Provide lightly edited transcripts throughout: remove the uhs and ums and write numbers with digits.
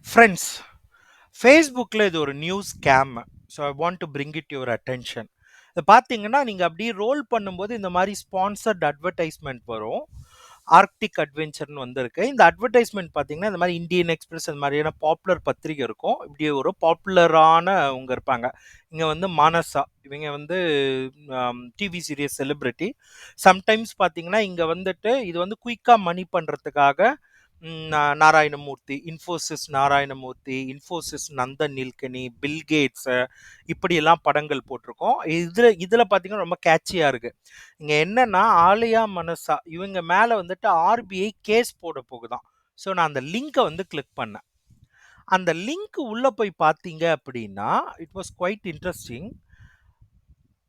Friends, ஃபேஸ்புக்கில் இது ஒரு news scam. So I want to bring it your attention. இதை பார்த்தீங்கன்னா நீங்கள் அப்படியே ரோல் பண்ணும்போது இந்த மாதிரி ஸ்பான்சர்ட் அட்வர்டைஸ்மெண்ட் வரும். ஆர்க்டிக் அட்வென்ச்சர்னு வந்திருக்கு. இந்த அட்வர்டைஸ்மெண்ட் பார்த்தீங்கன்னா இந்த மாதிரி இந்தியன் எக்ஸ்பிரஸ் அந்த மாதிரியான பாப்புலர் பத்திரிகை இருக்கும். இப்படி ஒரு பாப்புலரான அவங்க இருப்பாங்க. இங்கே வந்து மானசா இவங்க வந்து டிவி சீரியஸ் செலிபிரிட்டி. சம்டைம்ஸ் பார்த்தீங்கன்னா இங்கே வந்துட்டு இது வந்து குயிக்காக மணி பண்ணுறதுக்காக நாராயணமூர்த்தி, இன்ஃபோசிஸ் நாராயணமூர்த்தி, இன்ஃபோசிஸ் நந்தன் நீல்கனி, பில்கேட்ஸ் இப்படியெல்லாம் படங்கள் போட்டிருக்கோம். இதில் பார்த்தீங்கன்னா ரொம்ப கேட்சியாக இருக்கு. இங்கே என்னன்னா ஆலியா மனசா இவங்க மேலே வந்துட்டு ஆர்பிஐ கேஸ் போட போகுதான். ஸோ நான் அந்த லிங்கை வந்து கிளிக் பண்ணேன். அந்த லிங்க் உள்ள போய் பார்த்தீங்க அப்படின்னா இட் வாஸ் குவைட் இன்ட்ரெஸ்டிங்.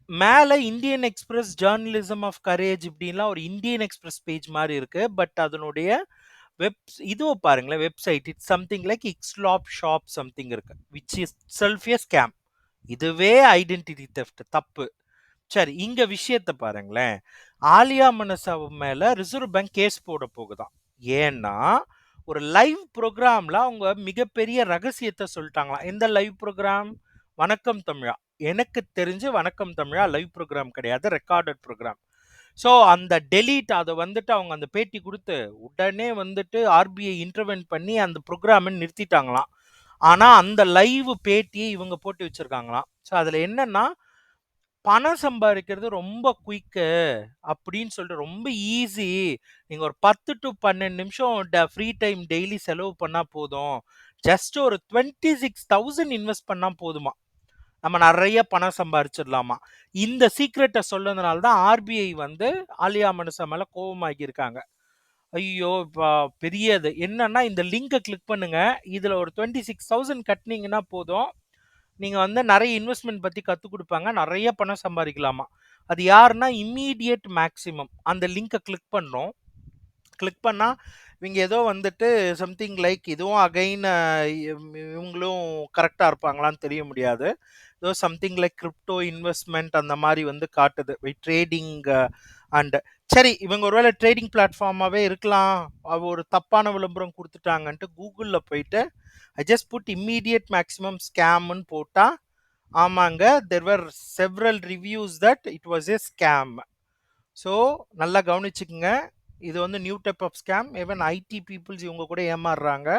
மேலே Indian Express journalism of courage இப்படின்லாம் ஒரு இந்தியன் எக்ஸ்பிரஸ் பேஜ் மாதிரி இருக்கு. பட் அதனுடைய இதுவை பாருங்களேன், வெப்சைட் இட்ஸ் சம்திங் லைக் இக்ஸ்லாப் ஷாப் சம்திங் இருக்கு, which is self a scam. இதுவே ஐடென்டிட்டி தெஃப்ட், தப்பு. சரி, இங்க விஷயத்தை பாருங்களேன். ஆலியா மனசாவு மேல ரிசர்வ் பேங்க் கேஸ் போட போகுதாம். ஏன்னா ஒரு லைவ் ப்ரோக்ராம்ல அவங்க மிகப்பெரிய ரகசியத்தை சொல்லிட்டாங்களாம். எந்த லைவ் ப்ரோக்ராம்? வணக்கம் தமிழா. எனக்கு தெரிஞ்சு வணக்கம் தமிழா லைவ் ப்ரோக்ராம் கிடையாது, ரெக்கார்டட் ப்ரோக்ராம். ஸோ அந்த டெலீட் அதை வந்துட்டு அவங்க அந்த பேட்டி கொடுத்து உடனே வந்துட்டு ஆர்பிஐ இன்டர்வென்ட் பண்ணி அந்த ப்ரோக்ராமை நிறுத்திட்டாங்களாம். ஆனால் அந்த லைவ் பேட்டியை இவங்க போட்டு வச்சிருக்காங்களாம். ஸோ அதில் என்னன்னா பணம் சம்பாதிக்கிறது ரொம்ப குயிக்கு அப்படின்னு சொல்லிட்டு ரொம்ப ஈஸி. நீங்கள் ஒரு 10 to 12 நிமிஷம் ஃப்ரீ டைம் டெய்லி செலவு பண்ணால் போதும். ஜஸ்ட் ஒரு 26,000 இன்வெஸ்ட் பண்ணால் போதுமா, நம்ம நிறைய பணம் சம்பாரிச்சிடலாமா. இந்த சீக்ரெட்டை சொன்னதுனால தான் ஆர்பிஐ வந்து ஆலியா மனசா மேல கோபமாகி இருக்காங்க. ஐயோ இப்போ பெரியது என்னன்னா இந்த லிங்கை கிளிக் பண்ணுங்க. இதுல ஒரு 26,000 கட்டினீங்கன்னா போதும், நீங்க வந்து நிறைய இன்வெஸ்ட்மெண்ட் பத்தி கத்து கொடுப்பாங்க, நிறைய பணம் சம்பாதிக்கலாமா. அது யாருன்னா இம்மீடியட் மேக்சிமம். அந்த லிங்கை கிளிக் பண்ணோம். கிளிக் பண்ணா இவங்க ஏதோ வந்துட்டு சம்திங் லைக் இதுவும் அகைன் இவங்களும் கரெக்டாக இருப்பாங்களான்னு தெரிய முடியாது. ஏதோ சம்திங் லைக் கிரிப்டோ இன்வெஸ்ட்மெண்ட் அந்த மாதிரி வந்து காட்டுது, ட்ரேடிங் அண்ட் சரி இவங்க ஒருவேளை ட்ரேடிங் பிளாட்ஃபார்மாகவே இருக்கலாம். ஒரு தப்பான விளம்பரம் கொடுத்துட்டாங்கன்ட்டு கூகுளில் போயிட்டு I just put immediate maximum ஸ்கேம்னு போட்டால் ஆமாங்க, there were several reviews that it was a scam. So நல்லா கவனிச்சுக்குங்க. இது வந்து new type of scam. Even IT peoples இவங்க கூட ஏமாறுறாங்க.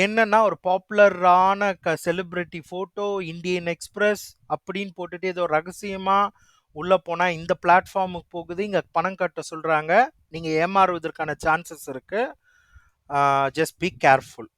என்னன்னா ஒரு பாப்புலரான செலிபிரிட்டி ஃபோட்டோ இந்தியன் எக்ஸ்பிரஸ் அப்படின்னு போட்டுட்டு ஏதோ ரகசியமாக உள்ளே போனால் இந்த பிளாட்ஃபார்முக்கு போகுது, இங்கே பணம் கட்ட சொல்கிறாங்க. நீங்கள் ஏமாறுவதற்கான சான்சஸ் இருக்குது. Just be careful.